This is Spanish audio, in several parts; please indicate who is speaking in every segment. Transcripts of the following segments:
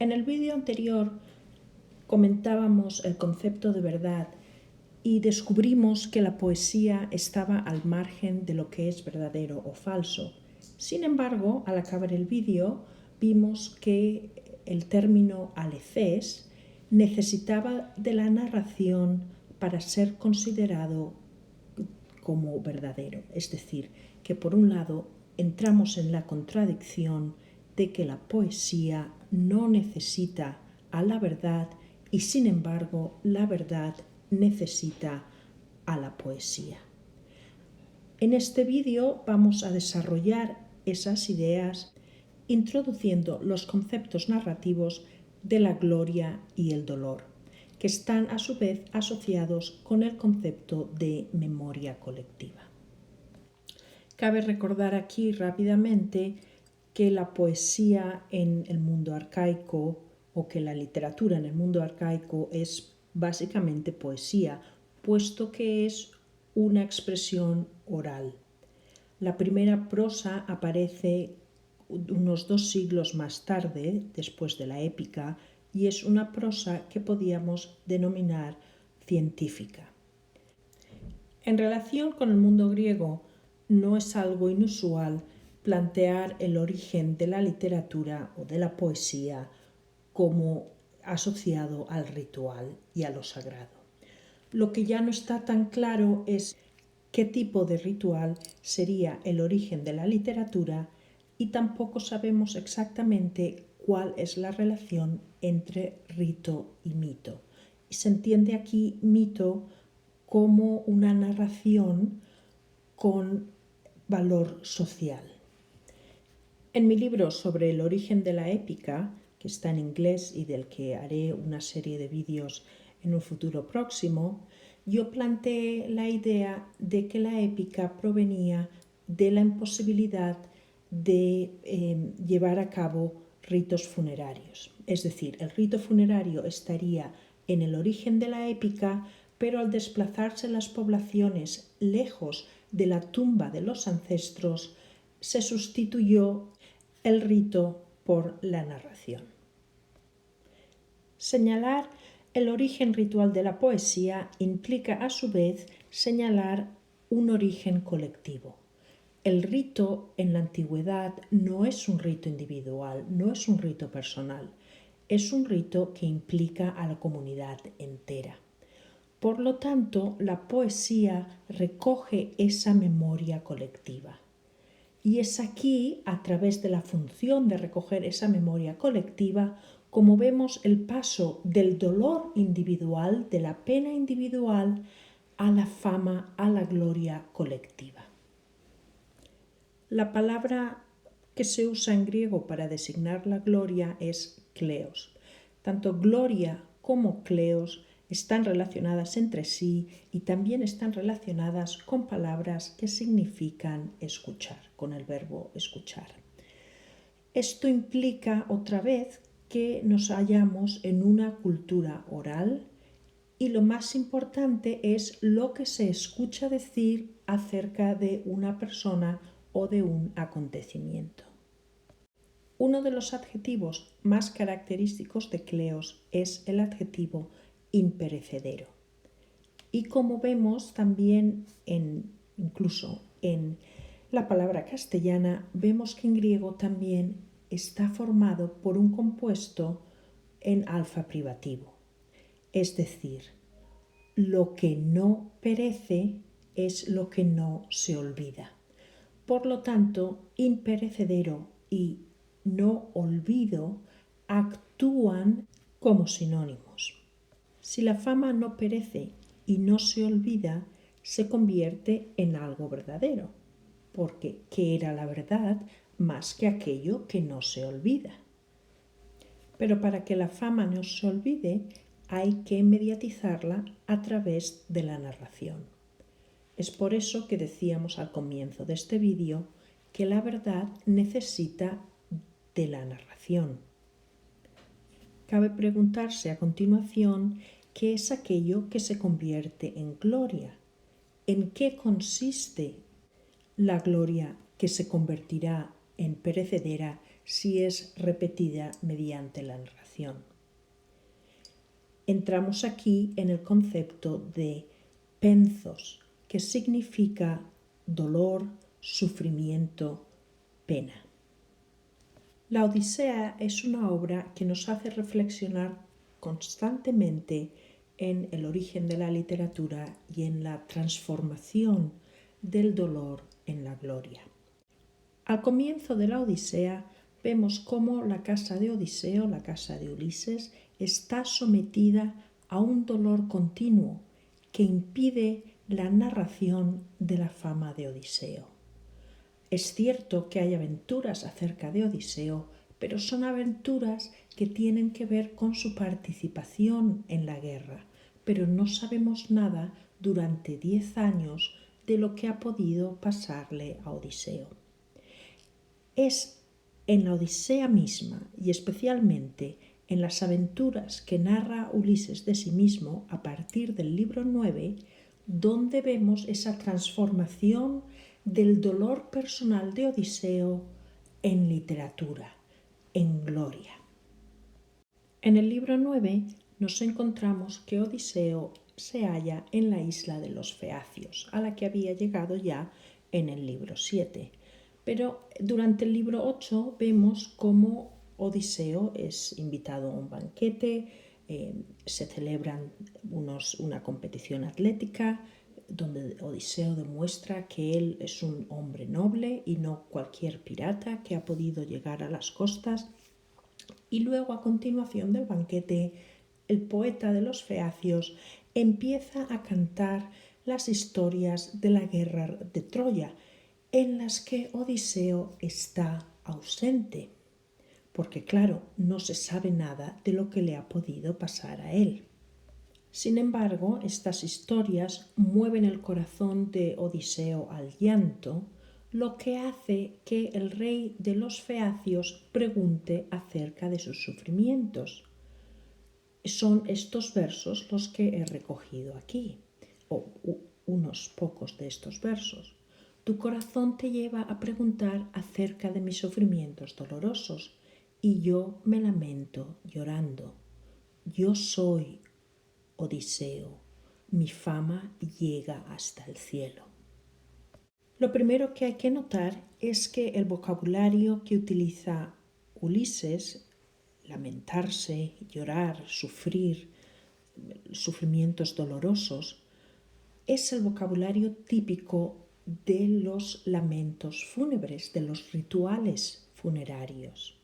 Speaker 1: En el vídeo anterior comentábamos el concepto de verdad y descubrimos que la poesía estaba al margen de lo que es verdadero o falso. Sin embargo, al acabar el vídeo vimos que el término alethés necesitaba de la narración para ser considerado como verdadero. Es decir, que por un lado entramos en la contradicción de que la poesía no necesita a la verdad y sin embargo la verdad necesita a la poesía. En este vídeo vamos a desarrollar esas ideas introduciendo los conceptos narrativos de la gloria y el dolor, que están a su vez asociados con el concepto de memoria colectiva. Cabe recordar aquí rápidamente que la poesía en el mundo arcaico o que la literatura en el mundo arcaico es básicamente poesía, puesto que es una expresión oral. La primera prosa aparece unos 2 siglos más tarde, después de la épica, y es una prosa que podíamos denominar científica. En relación con el mundo griego, no es algo inusual plantear el origen de la literatura o de la poesía como asociado al ritual y a lo sagrado. Lo que ya no está tan claro es qué tipo de ritual sería el origen de la literatura y tampoco sabemos exactamente cuál es la relación entre rito y mito. Y se entiende aquí mito como una narración con valor social. En mi libro sobre el origen de la épica, que está en inglés y del que haré una serie de vídeos en un futuro próximo, yo planteé la idea de que la épica provenía de la imposibilidad de llevar a cabo ritos funerarios. Es decir, el rito funerario estaría en el origen de la épica, pero al desplazarse las poblaciones lejos de la tumba de los ancestros, se sustituyó el rito por la narración. Señalar el origen ritual de la poesía implica a su vez señalar un origen colectivo. El rito en la antigüedad no es un rito individual, no es un rito personal, es un rito que implica a la comunidad entera. Por lo tanto, la poesía recoge esa memoria colectiva. Y es aquí, a través de la función de recoger esa memoria colectiva, como vemos el paso del dolor individual, de la pena individual, a la fama, a la gloria colectiva. La palabra que se usa en griego para designar la gloria es kleos. Tanto gloria como kleos están relacionadas entre sí y también están relacionadas con palabras que significan escuchar, con el verbo escuchar. Esto implica otra vez que nos hallamos en una cultura oral y lo más importante es lo que se escucha decir acerca de una persona o de un acontecimiento. Uno de los adjetivos más característicos de kleos es el adjetivo imperecedero. Y como vemos también incluso en la palabra castellana, vemos que en griego también está formado por un compuesto en alfa privativo. Es decir, lo que no perece es lo que no se olvida. Por lo tanto, imperecedero y no olvido actúan como sinónimos. Si la fama no perece y no se olvida, se convierte en algo verdadero, porque ¿qué era la verdad más que aquello que no se olvida? Pero para que la fama no se olvide, hay que mediatizarla a través de la narración. Es por eso que decíamos al comienzo de este vídeo que la verdad necesita de la narración. Cabe preguntarse a continuación qué es aquello que se convierte en gloria. ¿En qué consiste la gloria que se convertirá en perecedera si es repetida mediante la narración? narración. Entramos aquí en el concepto de penthos, que significa dolor, sufrimiento, pena. La Odisea es una obra que nos hace reflexionar constantemente en el origen de la literatura y en la transformación del dolor en la gloria. Al comienzo de la Odisea vemos cómo la casa de Odiseo, la casa de Ulises, está sometida a un dolor continuo que impide la narración de la fama de Odiseo. Es cierto que hay aventuras acerca de Odiseo, pero son aventuras que tienen que ver con su participación en la guerra, pero no sabemos nada durante 10 años de lo que ha podido pasarle a Odiseo. Es en la Odisea misma y especialmente en las aventuras que narra Ulises de sí mismo a partir del libro 9, donde vemos esa transformación del dolor personal de Odiseo en literatura, en gloria. En el libro 9 nos encontramos que Odiseo se halla en la isla de los Feacios, a la que había llegado ya en el libro 7. Pero durante el libro 8 vemos cómo Odiseo es invitado a un banquete, se celebran una competición atlética donde Odiseo demuestra que él es un hombre noble y no cualquier pirata que ha podido llegar a las costas. Y luego, a continuación del banquete, el poeta de los Feacios empieza a cantar las historias de la guerra de Troya, en las que Odiseo está ausente, porque claro, no se sabe nada de lo que le ha podido pasar a él. Sin embargo, estas historias mueven el corazón de Odiseo al llanto, lo que hace que el rey de los Feacios pregunte acerca de sus sufrimientos. Son estos versos los que he recogido aquí, o unos pocos de estos versos. Tu corazón te lleva a preguntar acerca de mis sufrimientos dolorosos, y yo me lamento llorando. Yo soy Odiseo, mi fama llega hasta el cielo. Lo primero que hay que notar es que el vocabulario que utiliza Ulises, lamentarse, llorar, sufrir, sufrimientos dolorosos, es el vocabulario típico de los lamentos fúnebres, de los rituales funerarios.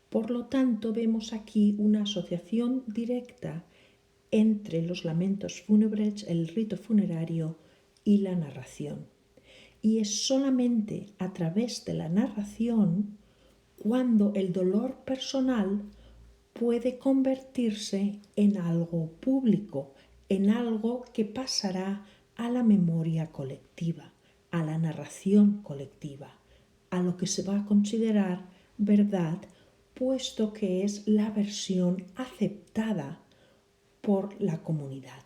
Speaker 1: Por lo tanto, vemos aquí una asociación directa entre los lamentos fúnebres, el rito funerario y la narración. Y es solamente a través de la narración cuando el dolor personal puede convertirse en algo público, en algo que pasará a la memoria colectiva, a la narración colectiva, a lo que se va a considerar verdad, puesto que es la versión aceptada por la comunidad.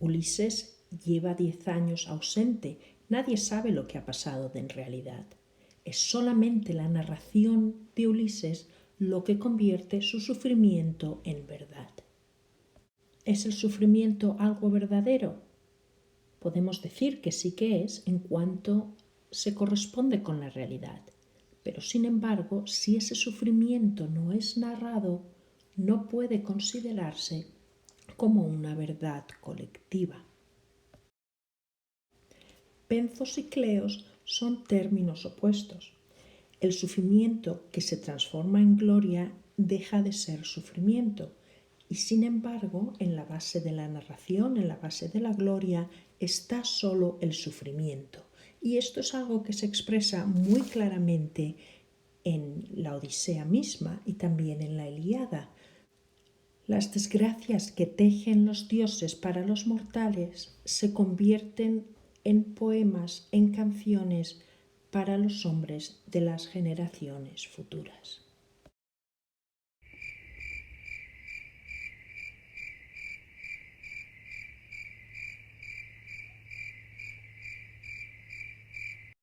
Speaker 1: Ulises lleva 10 años ausente, nadie sabe lo que ha pasado en realidad. Es solamente la narración de Ulises lo que convierte su sufrimiento en verdad. ¿Es el sufrimiento algo verdadero? Podemos decir que sí que es en cuanto se corresponde con la realidad, pero sin embargo, si ese sufrimiento no es narrado, no puede considerarse como una verdad colectiva. Penthos y cleos son términos opuestos. El sufrimiento que se transforma en gloria deja de ser sufrimiento y sin embargo en la base de la narración, en la base de la gloria, está solo el sufrimiento. Y esto es algo que se expresa muy claramente en la Odisea misma y también en la Ilíada. Las desgracias que tejen los dioses para los mortales se convierten en poemas, en canciones para los hombres de las generaciones futuras.